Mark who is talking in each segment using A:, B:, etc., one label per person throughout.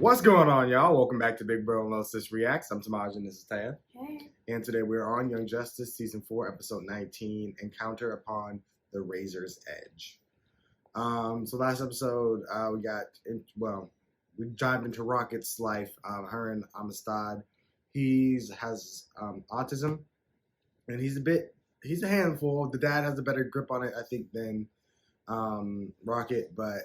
A: What's going on, y'all? Welcome back to Big Bro and Lil Sis Reacts. I'm Tamaj and this is Tad.
B: Hey.
A: And today we're on Young Justice Season 4, Episode 19, Encounter Upon the Razor's Edge. So last episode, we dived into Rocket's life. Her and Amistad. He has autism, and he's a handful. The dad has a better grip on it, I think, than Rocket, but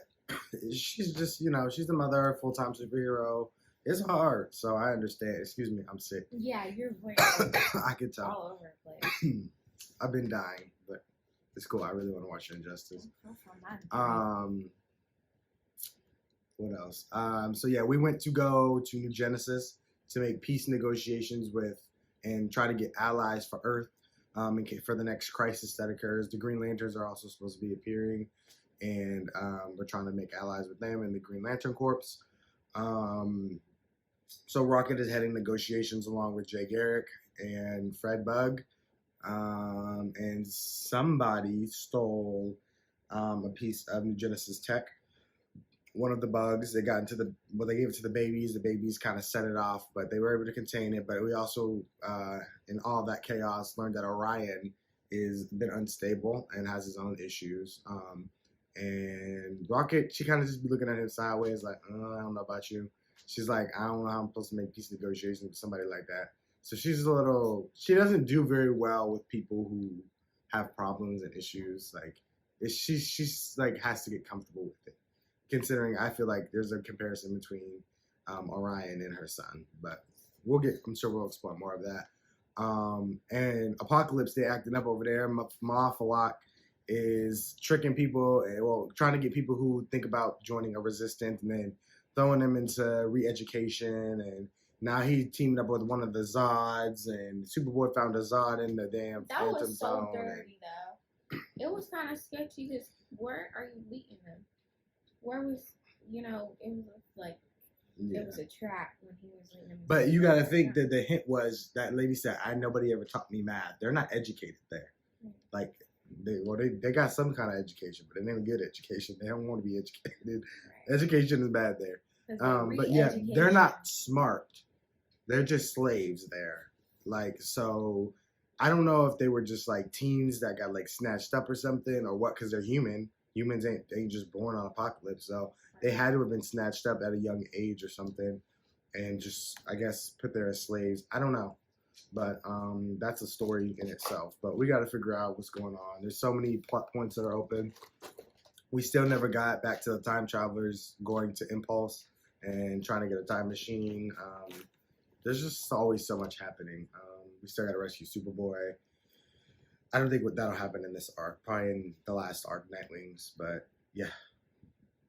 A: she's just, she's the mother, full-time superhero. It's hard, so I understand. Excuse me, I'm sick.
B: Yeah, your voice
A: I could tell.
B: all over the place.
A: I've been dying, but it's cool. I really want to watch Injustice. What else? So yeah, we went to go to New Genesis to make peace negotiations with and try to get allies for Earth for the next crisis that occurs. The Green Lanterns are also supposed to be appearing, and we're trying to make allies with them and the Green Lantern Corps. So Rocket is heading negotiations along with Jay Garrick and Fred Bug, and somebody stole a piece of New Genesis tech. One of the bugs, they gave it to the babies. The babies kind of set it off, but they were able to contain it. But we also, in all that chaos, learned that Orion is a bit unstable and has his own issues. And Rocket, she kind of just be looking at him sideways like, I don't know about you. She's like, I don't know how I'm supposed to make peace negotiations with somebody like that. So she doesn't do very well with people who have problems and issues. Like, she's like has to get comfortable with it. Considering I feel like there's a comparison between Orion and her son, but I'm sure we'll explore more of that. And Apocalypse, they acting up over there. Mafalak is tricking people and trying to get people who think about joining a resistance and then throwing them into re-education. And now he's teaming up with one of the Zods, and Superboy found a Zod in the damn Phantom Zone.
B: That was so dirty, though. It was kind of sketchy because where are you beating him? Where was, it was like, It was a trap when he was leading him.
A: But you got to think that the hint was that lady said, nobody ever taught me math. They're not educated there. Like, they got some kind of education, but they didn't get education. They don't want to be educated. Right. Education is bad there. But yeah, they're not smart. They're just slaves there. Like, so I don't know if they were just like teens that got like snatched up or something or what, because they're human. Humans ain't just born on Apocalypse, so they had to have been snatched up at a young age or something, and just, I guess, put there as slaves. I don't know, but that's a story in itself. But we got to figure out what's going on. There's so many plot points that are open. We still never got back to the time travelers going to Impulse and trying to get a time machine. There's just always so much happening. We still got to rescue Superboy. I don't think that'll happen in this arc. Probably in the last arc, Nightwings. But yeah,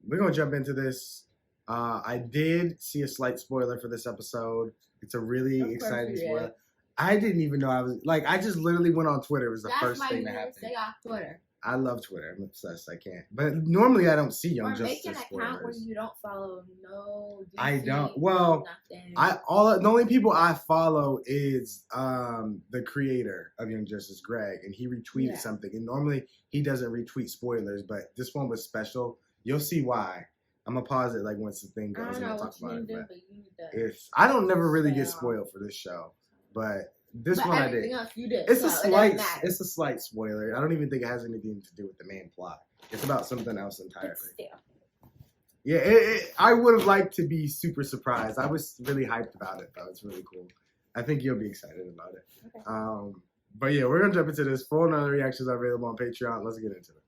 A: we're gonna jump into this. I did see a slight spoiler for this episode. It's a really exciting spoiler. I didn't even know I just literally went on Twitter. It was the first thing that happened. Stay off Twitter. I love Twitter. I'm obsessed. I can't. But normally I don't see Young Justice spoilers.
B: Make an account where you don't follow no DC,
A: I don't. Well,
B: nothing.
A: The only people I follow is the creator of Young Justice, Greg, and he retweeted something. And normally he doesn't retweet spoilers, but this one was special. You'll see why. I'm gonna pause it like once the thing goes and I'll talk about it. But I don't never really get spoiled for this show, but this one I did. It's a slight spoiler. I don't even think it has anything to do with the main plot. It's about something else entirely. Yeah, I would have liked to be super surprised. I was really hyped about it though. It's really cool. I think you'll be excited about it. Okay. But yeah, we're gonna jump into this. Full and other reactions are available on Patreon. Let's get into it.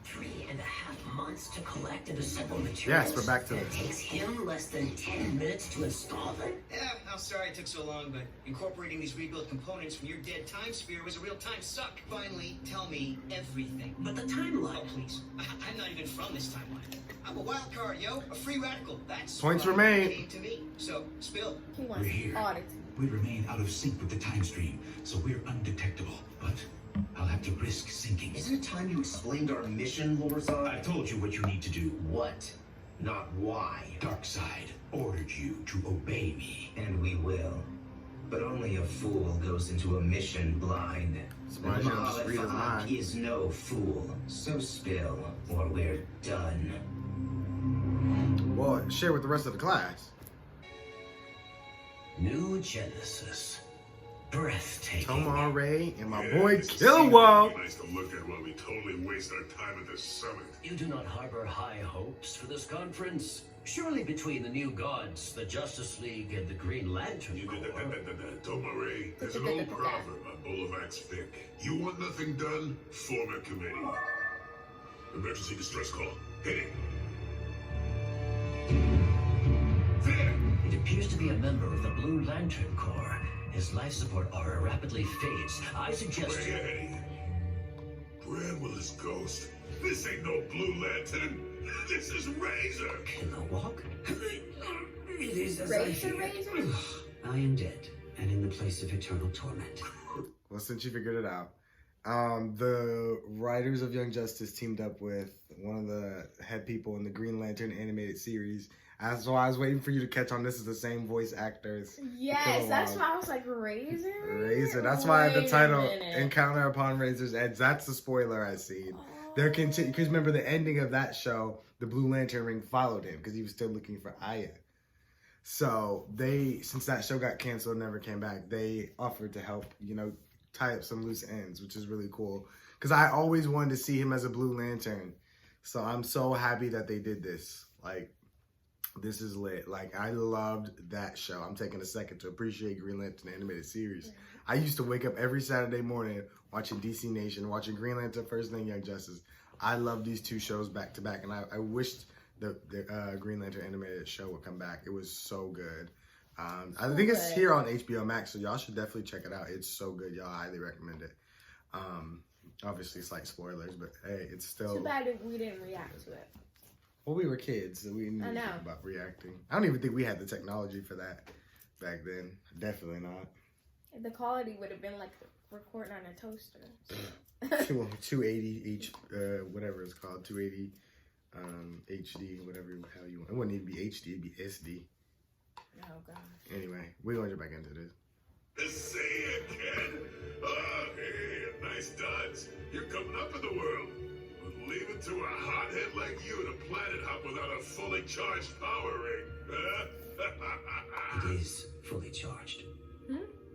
C: 3.5 months to collect and assemble materials.
A: Yes, we're back to
C: it. It takes him less than 10 minutes to install them.
D: Yeah, I'm sorry it took so long, but incorporating these rebuilt components from your dead time sphere was a real time suck. Finally, tell me everything.
C: But the timeline.
D: Oh, please. I'm not even from this timeline. I'm a wild card, yo. A free radical. That's
A: points remain.
D: Came to me. So, spill.
E: We're here. We remain out of sync with the time stream, so we're undetectable. But I'll have to risk sinking.
F: Isn't it time you explained our mission, Lorzan?
E: I told you what you need to do.
F: What? Not why.
E: Darkseid ordered you to obey me.
F: And we will. But only a fool goes into a mission blind. Mahalik is no fool. So spill, or we're done.
A: Well, share with the rest of the class.
C: New Genesis. Breathtaking.
A: Tomare and my
G: Yeah,
A: boy
G: this is
A: Killua.
G: nice to look at while we totally waste our time at this summit.
C: You do not harbor high hopes for this conference? Surely between the new gods, the Justice League, and the Green Lantern Corps.
G: Tomare, there's an old proverb on Bolivac's Vic. You want nothing done? Form a committee. Emergency distress call. Hit it. There!
C: It appears to be a member of the Blue Lantern Corps. His life support aura rapidly fades. I suggest...
G: Hey, Brad Willis Ghost. This ain't no Blue Lantern. This is Razor.
C: Kilowog? It is as
B: Razor, Razor?
C: I am dead, and in the place of eternal torment.
A: Well, since you figured it out, the writers of Young Justice teamed up with one of the head people in the Green Lantern animated series. So I was waiting for you to catch on. This is the same voice actors.
B: Yes, that's why I was like, Razor?
A: Razor. That's why the
B: Wait a
A: title,
B: minute.
A: Encounter Upon Razor's Edge, that's the spoiler I seen. They're because remember the ending of that show, the Blue Lantern ring followed him because he was still looking for Aya. So since that show got canceled and never came back, they offered to help, tie up some loose ends, which is really cool. Because I always wanted to see him as a Blue Lantern. So I'm so happy that they did this. Like, this is lit. Like, I loved that show. I'm taking a second to appreciate Green Lantern animated series. I used to wake up every Saturday morning watching DC Nation, watching Green Lantern First and Young Justice. I love these two shows back to back, and I wished the Green Lantern animated show would come back. It was so good. I think it's here on HBO Max, so y'all should definitely check it out. It's so good, y'all. I highly recommend it. Obviously, it's like spoilers, but hey, it's still...
B: Too bad we didn't react to it.
A: Well, we were kids, so we didn't think about reacting. I don't even think we had the technology for that back then. Definitely not.
B: The quality would have been like recording on a toaster.
A: 280 each, whatever it's called, 280 HD, whatever the hell you want. It wouldn't even be HD, it'd be SD.
B: Oh, God.
A: Anyway, we're going to get back into this.
G: Say it, kid. Oh, hey, nice dodge. You're coming up in the world. But leave it to a hothead like you to planet hop without a fully charged power ring.
C: It is fully charged.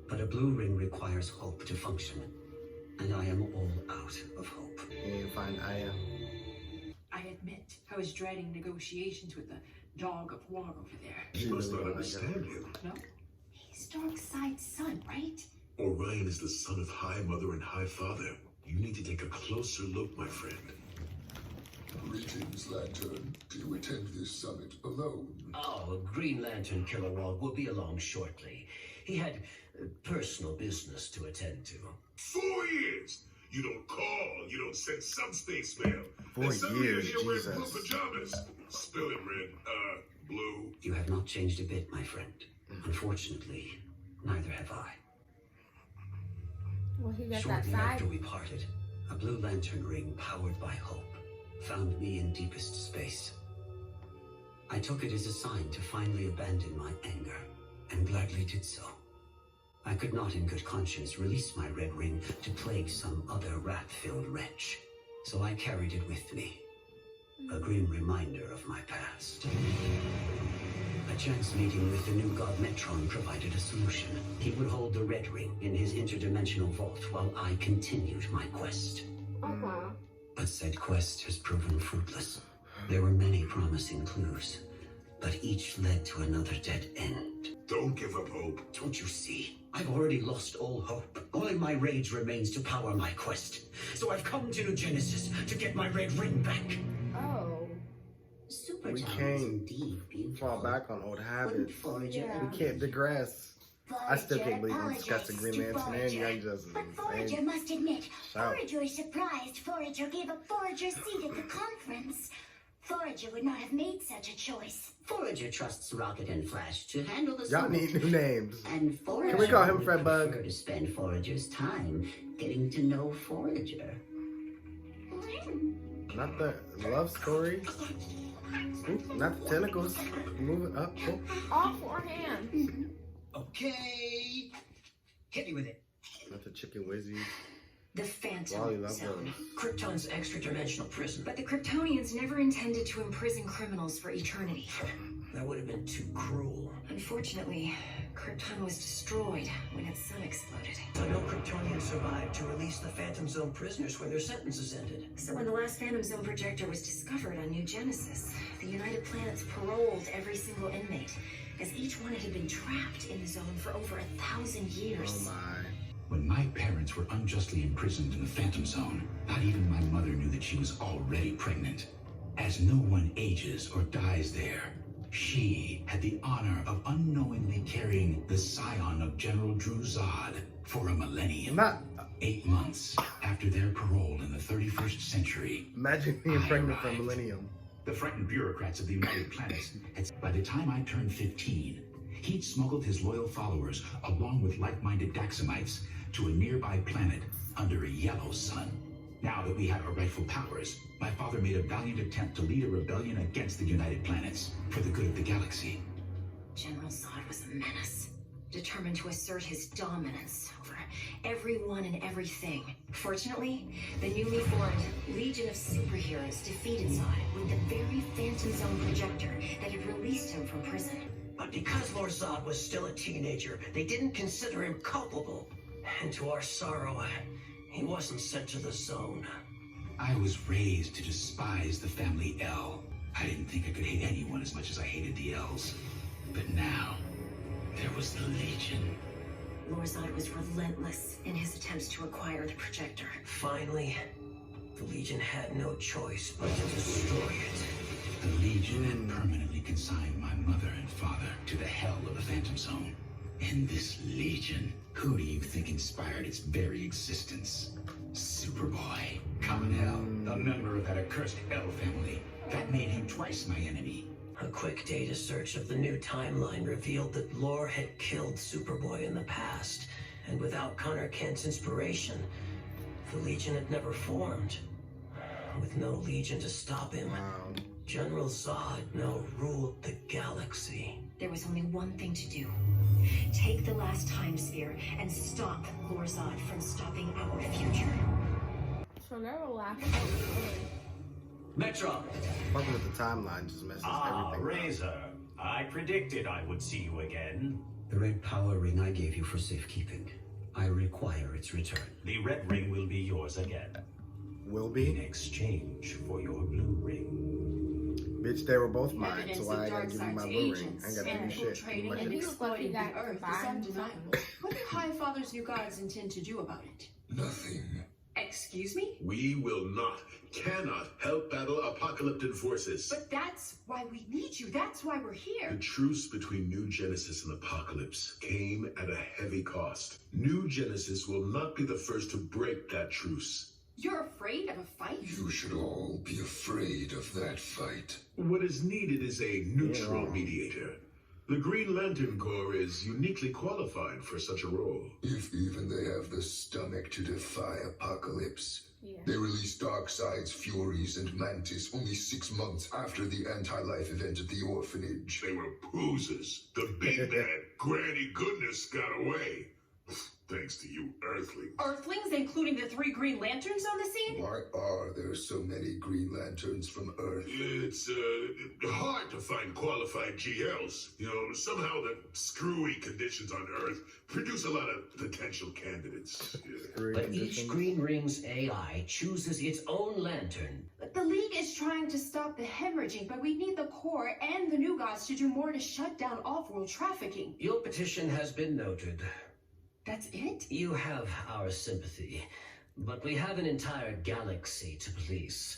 C: But a blue ring requires hope to function. And I am all out of hope.
A: And find Aya.
H: I admit, I was dreading negotiations with the Dog of War over there.
G: He must not understand you.
H: No?
I: He's Darkseid's son, right?
G: Orion is the son of High Mother and High Father. You need to take a closer look, my friend.
J: Greetings, Lantern. Do you attend this summit alone?
C: Oh, Green Lantern Kilowog will be along shortly. He had personal business to attend to.
G: 4 years! You don't call, you don't send subspace mail.
A: 4
G: And some of you
A: years,
G: here wear blue
A: Jesus.
G: pajamas. Spill it, Red. Blue.
C: You have not changed a bit, my friend. Unfortunately, neither have I.
B: Well, he got that
C: Shortly
B: side.
C: after we parted, a blue lantern ring powered by hope found me in deepest space. I took it as a sign to finally abandon my anger, and gladly did so. I could not in good conscience release my red ring to plague some other wrath-filled wretch, so I carried it with me, a grim reminder of my past. A chance meeting with the new god Metron provided a solution. He would hold the red ring in his interdimensional vault while I continued my quest. But said quest has proven fruitless. There were many promising clues, but each led to another dead end.
G: Don't give up hope.
C: Don't you see? I've already lost all hope. Only my rage remains to power my quest. So I've come to New Genesis to get my red ring back.
B: Oh.
C: Super
A: We
C: talent
A: can't
C: is indeed beautiful.
A: Fall back on old habits.
B: Yeah.
A: We can't digress. I still can't believe we
I: apologizes
A: discussed the Green
I: to
A: Lantern and
I: Forager.
A: Young Justice.
I: But
A: in the
I: Forager
A: same
I: must admit,
A: show.
I: Forager is surprised Forager gave up Forager's seat at the conference. Forager would not have made such a choice.
C: Forager trusts Rocket and Flash to handle the
A: Y'all need new names.
C: And Forager
A: Can we call him
C: would
A: Fred Bug?
C: prefer to spend Forager's time getting to know Forager.
A: Not the love story. Oop, not the tentacles. Move it up. Oh.
B: All 4 hands.
D: Okay. Hit me with it.
A: Not the chicken whizzy.
K: The Phantom Zone.
L: Krypton's extra-dimensional prison.
K: But the Kryptonians never intended to imprison criminals for eternity.
L: That would have been too cruel.
K: Unfortunately, Krypton was destroyed when its sun exploded.
L: But no Kryptonians survived to release the Phantom Zone prisoners when their sentences ended.
K: So when the last Phantom Zone projector was discovered on New Genesis, the United Planets paroled every single inmate, as each one had been trapped in the zone for over 1,000 years.
A: Oh my.
E: When my parents were unjustly imprisoned in the Phantom Zone, not even my mother knew that she was already pregnant. As no one ages or dies there, she had the honor of unknowingly carrying the scion of General Drew Zod for a millennium. 8 months after their parole in the 31st century.
A: Imagine being pregnant for a millennium.
E: The frightened bureaucrats of the United Planets had, by the time I turned 15, he'd smuggled his loyal followers, along with like-minded Daxamites, to a nearby planet under a yellow sun. Now that we had our rightful powers, my father made a valiant attempt to lead a rebellion against the United Planets for the good of the galaxy.
K: General Zod was a menace, determined to assert his dominance over everyone and everything. Fortunately, the newly formed Legion of Superheroes defeated Zod with the very Phantom Zone projector that had released him from prison.
L: But because Lord Zod was still a teenager, they didn't consider him culpable. And to our sorrow, he wasn't sent to the zone.
E: I was raised to despise the family L. I didn't think I could hate anyone as much as I hated the L's. But now, there was the Legion.
K: Lord Zod was relentless in his attempts to acquire the projector.
L: Finally, the Legion had no choice but to destroy it.
E: The Legion had permanently consigned my mother and father to the hell of the Phantom Zone. And this Legion, who do you think inspired its very existence? Superboy. Common Hell, a member of that accursed L family. That made him twice my enemy.
L: A quick data search of the new timeline revealed that Lore had killed Superboy in the past, and without Connor Kent's inspiration, the Legion had never formed. With no Legion to stop him, General Zod now ruled the galaxy.
K: There was only one thing to do. Take the last time sphere and stop Lord Zod from stopping our future.
B: So there were last
M: Metron.
A: Fucking with the timeline just messes everything
M: Razor. I predicted I would see you again.
C: The red power ring I gave you for safekeeping. I require its return.
M: The red ring will be yours again.
A: Will be?
M: In exchange for your blue ring.
A: Bitch, they were both mine, so why I gotta give you my blue ring? I ain't gotta do shit.
B: And he looked like he got combined.
H: What do High Father's new gods intend to do about it?
J: Nothing.
H: Excuse me?
G: We will not, cannot help battle apocalyptic forces.
H: But that's why we need you. That's why we're here.
G: The truce between New Genesis and Apocalypse came at a heavy cost. New Genesis will not be the first to break that truce.
H: You're afraid of a fight?
J: You should all be afraid of that fight.
G: What is needed is a neutral mediator. The Green Lantern Corps is uniquely qualified for such a role.
J: If even they have the stomach to defy Apocalypse. They released Darkseid's Furies and Mantis only 6 months after the anti-life event at the orphanage.
G: They were poozers. The big bad Granny Goodness got away. Thanks to you Earthlings.
H: Earthlings, including the 3 Green Lanterns on the scene?
J: Why are there so many Green Lanterns from Earth?
G: It's hard to find qualified GLs. You know, somehow the screwy conditions on Earth produce a lot of potential candidates.
L: But each Green Ring's AI chooses its own lantern.
H: But the League is trying to stop the hemorrhaging, but we need the Corps and the New Gods to do more to shut down off-world trafficking.
L: Your petition has been noted.
H: That's it?
L: You have our sympathy, but we have an entire galaxy to police.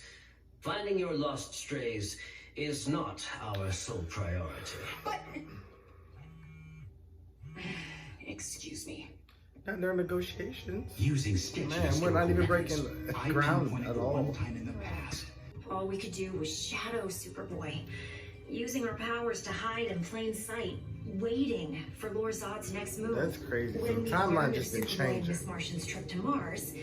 L: Finding your lost strays is not our sole priority.
H: But... Excuse me.
A: Not during negotiations.
E: Using sketchy
A: Man, we're not even breaking ground at all.
E: Time in the past.
K: All we could do was shadow Superboy, using our powers to hide in plain sight, waiting for Lord Zod's next move.
A: That's crazy.
K: When
A: The
K: we
A: timeline
K: learned
A: just
K: of
A: been
K: Superboy and
A: changing.
K: Miss Martian's trip to Mars,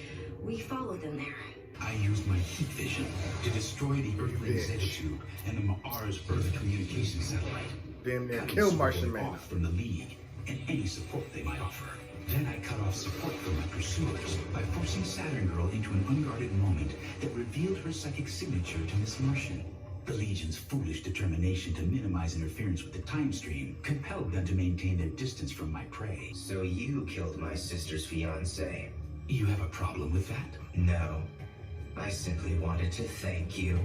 K: we followed them there.
E: I used my heat vision to destroy the Earthling Zeta tube and the Mars Earth communication satellite.
A: Damn near
E: Cutting
A: kill
E: Superboy
A: Martian Man.
E: off from the League and any support they might offer. Then I cut off support from my pursuers by forcing Saturn Girl into an unguarded moment that revealed her psychic signature to Miss Martian. The Legion's foolish determination to minimize interference with the time stream compelled them to maintain their distance from my prey.
F: So you killed my sister's fiancé.
E: You have a problem with that?
F: No. I simply wanted to thank you.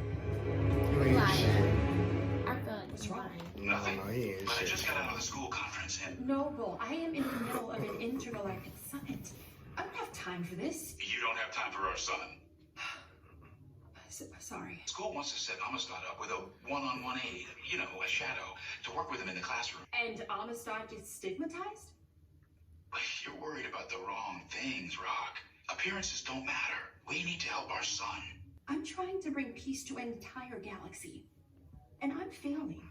B: What's
K: wrong?
A: Nothing. No, he ain't
E: But I
A: shit.
E: just got out of the school conference and...
H: Noble, I am in the middle of an intergalactic summit. I don't have time for this.
E: You don't have time for our son.
H: Sorry.
E: School wants to set Amistad up with a one-on-one aide, you know, a shadow, to work with him in the classroom.
H: And Amistad gets stigmatized?
E: But you're worried about the wrong things, Rock. Appearances don't matter. We need to help our son.
H: I'm trying to bring peace to an entire galaxy. And I'm failing.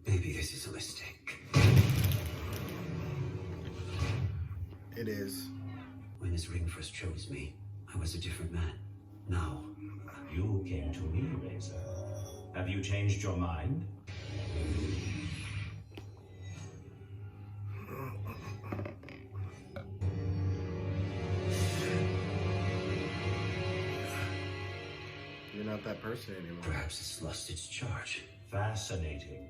C: Maybe this is a mistake.
A: It is.
C: When this ring first chose me, I was a different man. Now,
M: You came to me, Razor. Have you changed your mind?
A: You're not that person anymore.
C: perhaps it's lost its charge.
M: Fascinating.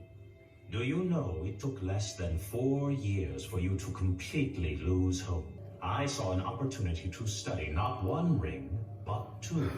M: Do you know it took less than 4 years for you to completely lose hope? I saw an opportunity to study not one ring, but two.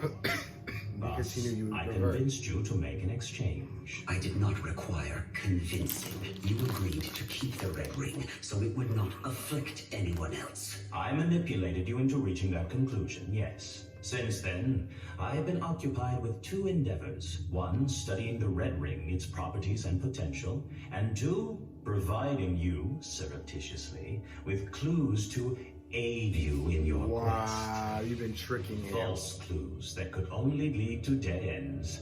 A: Because he knew you would
M: I
A: revert.
M: convinced you to make an exchange.
C: I did not require convincing. You agreed to keep the red ring so it would not afflict anyone else.
M: I manipulated you into reaching that conclusion, yes. Since then, I have been occupied with two endeavors. One, studying the red ring, its properties and potential. And two, providing you, surreptitiously, with clues to aid you in your quest.
A: Wow, you've been tricking him.
M: False clues that could only lead to dead ends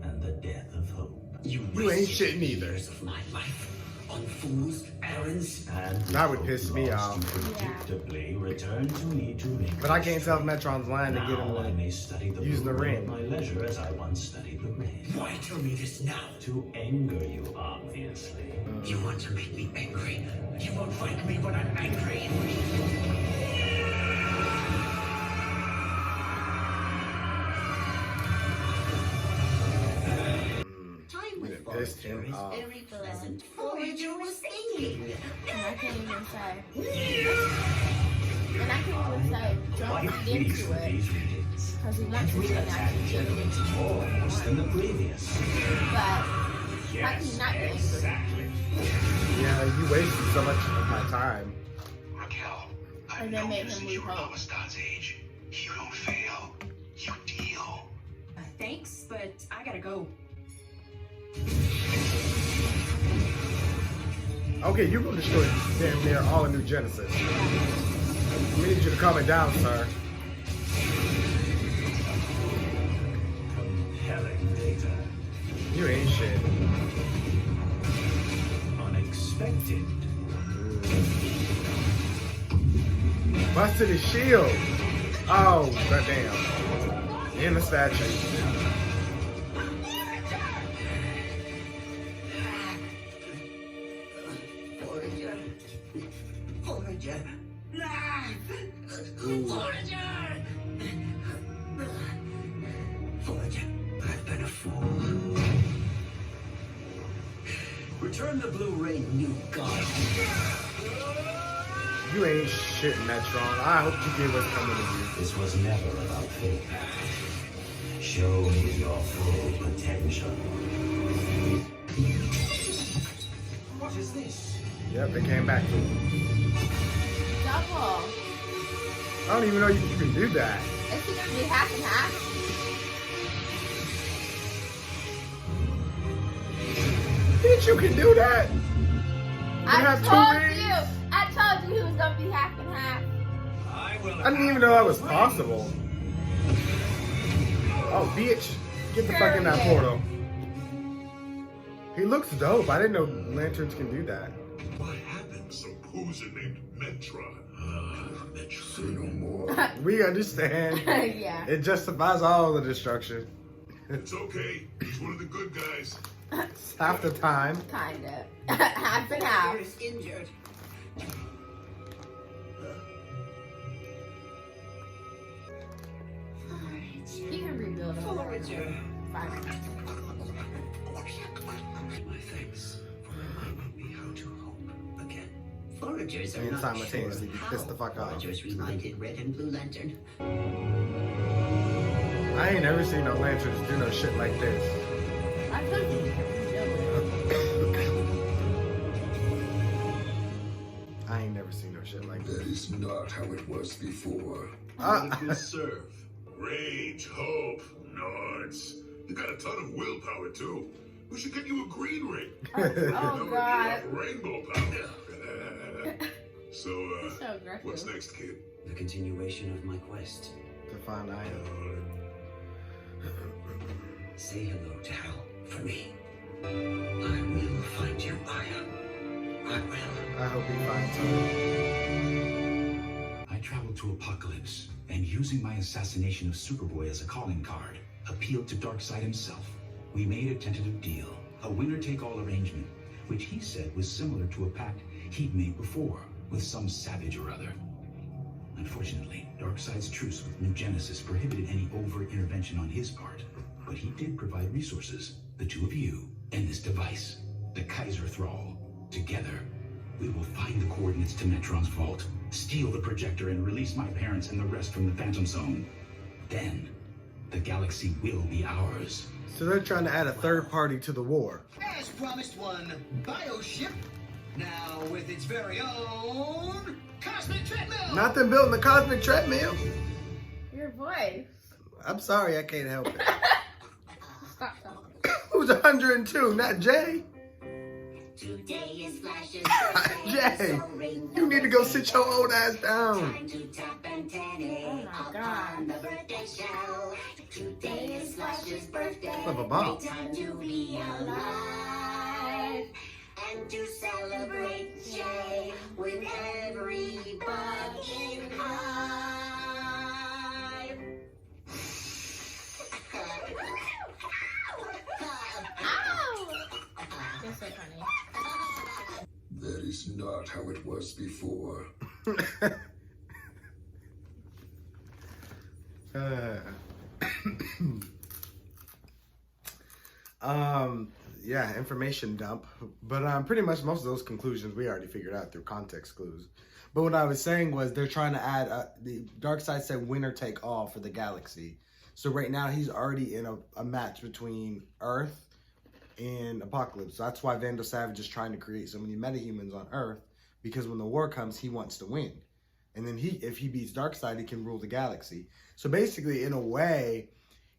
M: and the death of hope.
A: You ain't shit neither.
C: Years of my life on fool's errands.
M: And
A: That would piss me off.
M: you predictably return to me to make.
A: But I can't tell if Metron's lying to get
M: Now I
A: him
M: may study the
A: using the
M: blue
A: ring.
M: at my leisure as I once studied the red.
C: Why tell me this now?
M: To anger you, obviously.
C: You want to make me angry. You won't find me when I'm angry.
A: pissed him off.
I: Very pleasant. Forager was thinking.
B: And I can't even say. And I can't even say, don't read into it. Because he wants to be an active
M: More force than the previous.
B: But how can you not be angry?
A: Yeah, you wasted so much of my time.
E: Raquel,
B: And then make him lose hope.
E: Amistad's age. You don't fail. You deal.
H: Thanks, but I gotta go.
A: Okay, you're gonna destroy damn near all of New Genesis. We need you to calm it down, sir.
M: Compelling data.
A: You ain't shit.
M: Unexpected.
A: Busted his shield. Oh, goddamn. In the statue.
C: Forager. Forager, I've been a fool. Return the blue ring, new god.
A: You ain't shit, Metron. I hope you get what's coming to you.
M: This was never about fate. Show me your full potential.
E: What is this?
A: Yep, they came back to him.
B: Double.
A: I don't even know you can do that.
B: It's gonna be half and half.
A: Bitch, you can do that?
B: I told you he was gonna be half and half.
A: I didn't even know that was possible. Oh, bitch. Get the fuck in that portal. He looks dope. I didn't know lanterns can do that.
G: What happened? Some poser named Metron.
J: Say no more.
A: We understand.
B: Yeah.
A: It justifies all the destruction.
G: It's okay. He's one of the good guys.
A: Half the time.
B: Kinda. Half and half.
C: Is injured.
B: little
C: Forager.
B: fire.
C: My thanks for reminding me how to hope again. Foragers are
A: And
C: not
A: simultaneously
C: sure
A: be
C: how.
A: pissed the fuck off.
C: Foragers reminded Red and Blue Lantern.
A: I ain't never seen no lanterns do no shit like this.
B: I could be.
A: I ain't never seen no shit like
J: That
A: this.
J: is not how it was before.
G: Serve. Rage, hope, Nords. You got a ton of willpower, too. We should get you a green ring.
B: Oh, God.
G: Rainbow power. So, what's next, kid?
C: The continuation of my quest.
A: To find Aya.
C: Say hello to Hal for me. I will find you, Aya. I will.
A: I hope he finds her.
E: I traveled to Apocalypse, and using my assassination of Superboy as a calling card, appealed to Darkseid himself. We made a tentative deal, a winner-take-all arrangement, which he said was similar to a pact he'd made before with some savage or other. Unfortunately, Darkseid's truce with New Genesis prohibited any overt intervention on his part, but he did provide resources, the two of you, and this device, the Kaiser Thrall. Together, we will find the coordinates to Metron's vault, steal the projector, and release my parents and the rest from the Phantom Zone. Then, the galaxy will be ours.
A: So they're trying to add a third party to the war.
D: As promised, one bioship, now with its very own cosmic treadmill.
A: Not them building the cosmic treadmill.
B: Your voice.
A: I'm sorry, I can't help it.
B: Stop talking.
A: Who's 102? Not Jay.
I: Today is Flash's
A: Jay, you need to go sit your old ass down.
B: Oh my God.
I: The birthday show. Today is Flash's birthday.
A: Flip a bomb.
I: Time to be alive and to celebrate Jay with every bug in hive.
B: You're so funny.
J: That is not how it was before.
A: Yeah, information dump. But pretty much most of those conclusions we already figured out through context clues. But what I was saying was they're trying to add, the Darkseid said winner take all for the galaxy. So right now he's already in a match between Earth and Apocalypse. So that's why Vandal Savage is trying to create so many metahumans on Earth, because when the war comes, he wants to win. And then if he beats Darkseid, he can rule the galaxy. So basically, in a way,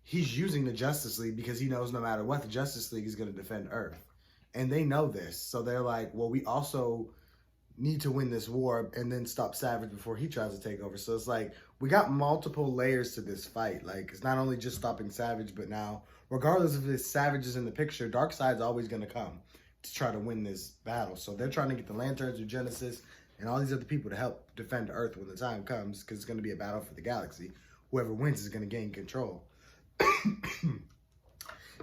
A: he's using the Justice League because he knows no matter what, the Justice League is going to defend Earth. And they know this. So they're like, well, we also need to win this war and then stop Savage before he tries to take over. So it's like, we got multiple layers to this fight. Like, it's not only just stopping Savage, but now, regardless if this Savage is in the picture, Darkseid's always going to come to try to win this battle. So they're trying to get the Lanterns or Genesis and all these other people to help defend Earth when the time comes, because it's going to be a battle for the galaxy. Whoever wins is going to gain control.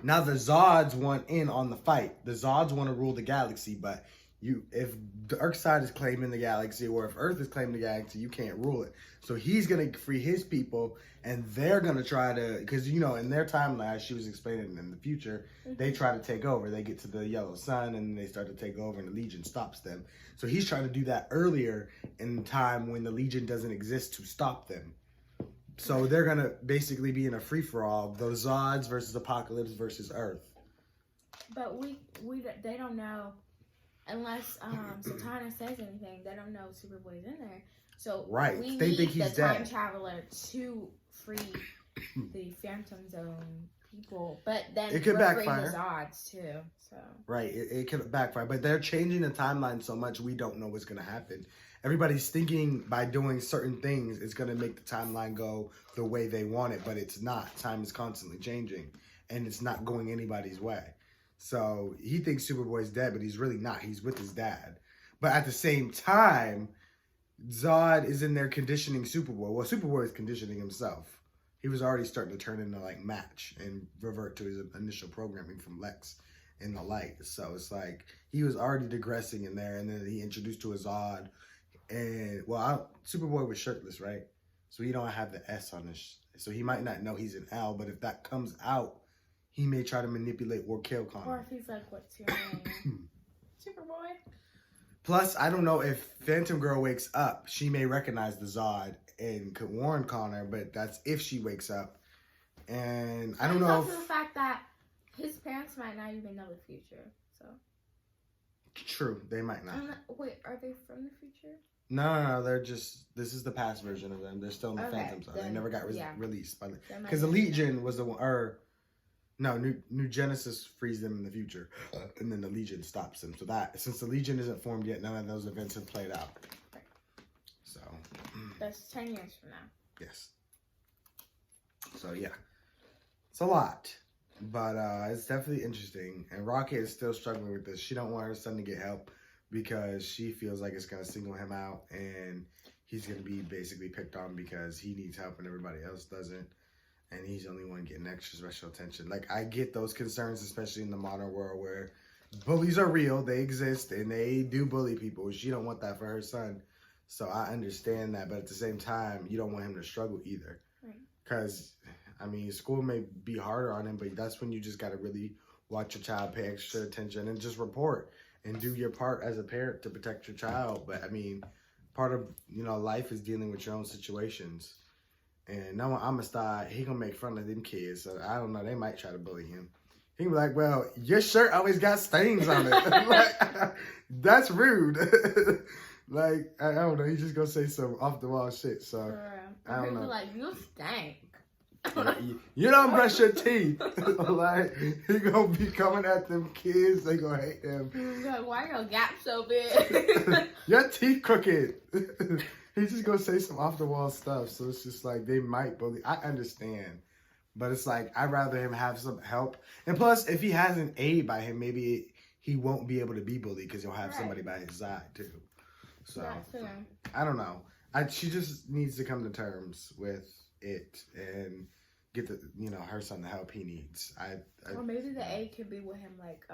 A: Now the Zods want in on the fight. The Zods want to rule the galaxy, but if Darkseid is claiming the galaxy, or if Earth is claiming the galaxy, you can't rule it. So he's going to free his people, and they're going to try to, because, you know, in their timeline, as she was explaining in the future, they try to take over. They get to the Yellow Sun, and they start to take over, and the Legion stops them. So he's trying to do that earlier in time when the Legion doesn't exist to stop them. So they're going to basically be in a free-for-all, the Zods versus Apocalypse versus Earth.
B: But they don't know, unless Satana says anything, they don't know Superboy's in there. So
A: right.
B: We
A: they
B: need
A: think he's
B: the time
A: dead.
B: traveler to free the Phantom Zone people, but then
A: it could backfire.
B: The Zods too. So
A: right, it could backfire. But they're changing the timeline so much we don't know what's going to happen. Everybody's thinking by doing certain things it's going to make the timeline go the way they want it, but it's not. Time is constantly changing, and it's not going anybody's way. So he thinks Superboy's dead, but he's really not. He's with his dad. But at the same time, Zod is in there conditioning Superboy. Well, Superboy is conditioning himself. He was already starting to turn into like Match and revert to his initial programming from Lex in the light. So it's like he was already digressing in there, and then he introduced to a Zod. And well, Superboy was shirtless, right? So he don't have the S on his. So he might not know he's an L, but if that comes out, he may try to manipulate or kill Connor.
B: Or if he's like, what's your name? Superboy.
A: Plus, I don't know if Phantom Girl wakes up, she may recognize the Zod and could warn Connor, but that's if she wakes up. And I don't know
B: also the fact that his parents might not even know the future, so.
A: True, they might not.
B: Wait, are they from the future?
A: No, they're just, this is the past version of them. They're still in the Phantom Zone. They never got released. Because the Legion was the one, New Genesis frees them in the future, and then the Legion stops them. So that, since the Legion isn't formed yet, none of those events have played out.
B: Right.
A: So.
B: That's 10 years from now.
A: Yes. So yeah, it's a lot, but it's definitely interesting. And Rocket is still struggling with this. She don't want her son to get help because she feels like it's gonna single him out, and he's gonna be basically picked on because he needs help and everybody else doesn't. And he's the only one getting extra special attention. Like, I get those concerns, especially in the modern world where bullies are real, they exist, and they do bully people. She don't want that for her son. So I understand that, but at the same time, you don't want him to struggle either. Because, I mean, school may be harder on him, but that's when you just got to really watch your child, pay extra attention, and just report and do your part as a parent to protect your child. But, I mean, part of, life is dealing with your own situations. And no, I'm a star. He gonna make fun of them kids. So I don't know. They might try to bully him. He be like, "Well, your shirt always got stains on it." Like, that's rude. Like, I don't know. He's just gonna say some off the wall shit. So I don't know.
B: Like, you stink.
A: You don't brush your teeth. Like, he gonna be coming at them kids. They gonna hate him.
B: He's like, why your gap so big?
A: Your teeth crooked. He's just gonna say some off the wall stuff. So it's just like they might bully. I understand, but it's like I'd rather him have some help. And plus, if he has an aide by him, maybe he won't be able to be bullied because he'll have somebody by his side too. So I don't know. She just needs to come to terms with it and get the her son the help he needs.
B: Or maybe the aide could be with him like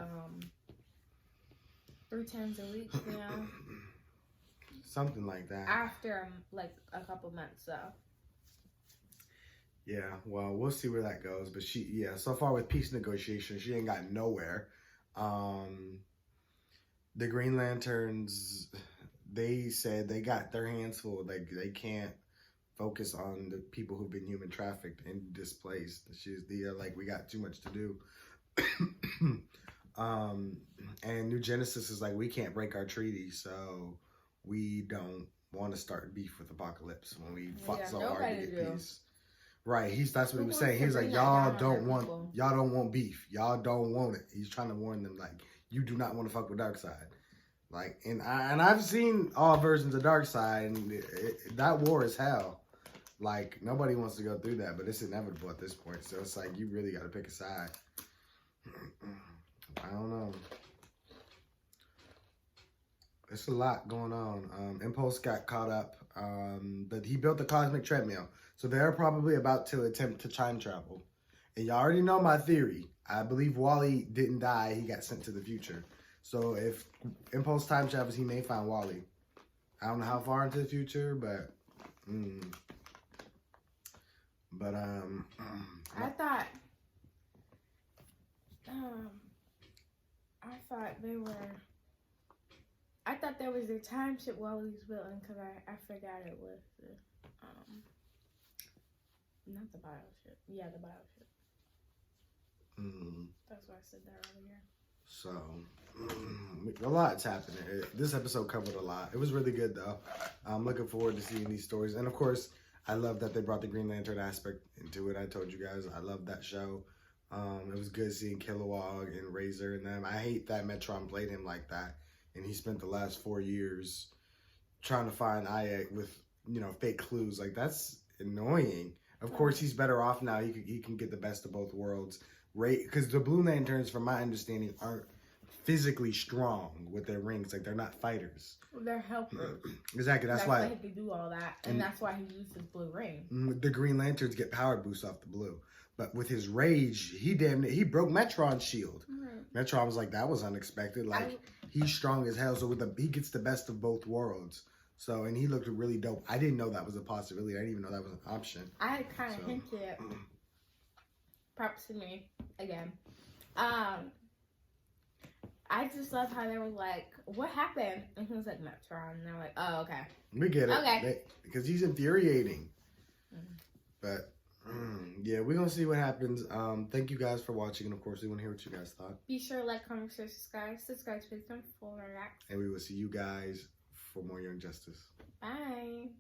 B: 3 times a week.
A: Something like that.
B: After like a couple months, though.
A: Yeah, well, we'll see where that goes. But so far with peace negotiations, she ain't got nowhere. The Green Lanterns, they said they got their hands full. Like, they can't focus on the people who've been human trafficked and displaced. They're like, we got too much to do. And New Genesis is like, we can't break our treaty, so we don't want to start beef with Apocalypse when we fought so hard to get peace. Right, that's what he was saying. He was like, y'all don't want beef. Y'all don't want it. He's trying to warn them, like, you do not want to fuck with Darkseid. Like, and I've seen all versions of Darkseid, and that war is hell. Like, nobody wants to go through that, but it's inevitable at this point. So it's like, you really got to pick a side. I don't know. It's a lot going on. Impulse got caught up. But he built the cosmic treadmill. So they're probably about to attempt to time travel. And y'all already know my theory. I believe Wally didn't die. He got sent to the future. So if Impulse time travels, he may find Wally. I don't know how far into the future, but...
B: I thought there was a time ship Wally's building because I forgot it was the not the bioship. Yeah, the bioship. That's why I said that earlier.
A: So a lot's happening. This episode covered a lot. It was really good though. I'm looking forward to seeing these stories, and of course, I love that they brought the Green Lantern aspect into it. I told you guys I love that show. It was good seeing Kilowog and Razor and them. I hate that Metron played him like that. And he spent the last 4 years trying to find Ayek with, fake clues. Like, that's annoying. Of course, he's better off now. He can get the best of both worlds. Because the Blue Lanterns, from my understanding, aren't physically strong with their rings. Like, they're not fighters.
B: Well, they're helpers.
A: Exactly. That's why
B: he can do all that. And that's why he used his blue ring.
A: The Green Lanterns get power boosts off the blue. But with his rage, he broke Metron's shield. Right. Metron was like, that was unexpected. Like, he's strong as hell. So he gets the best of both worlds. So, and he looked really dope. I didn't know that was a possibility. I didn't even know that was an option.
B: I had kind of hinted it. Props to me again. I just love how they were like, "What happened?" And he was like, "Metron." And they're like, "Oh, okay."
A: We get it.
B: Okay.
A: Because he's infuriating. But yeah, we're gonna see what happens. Thank you guys for watching, and of course, we want to hear what you guys thought.
B: Be sure to like, comment, share, subscribe to Wisdom for Relax.
A: And we will see you guys for more Young Justice.
B: Bye.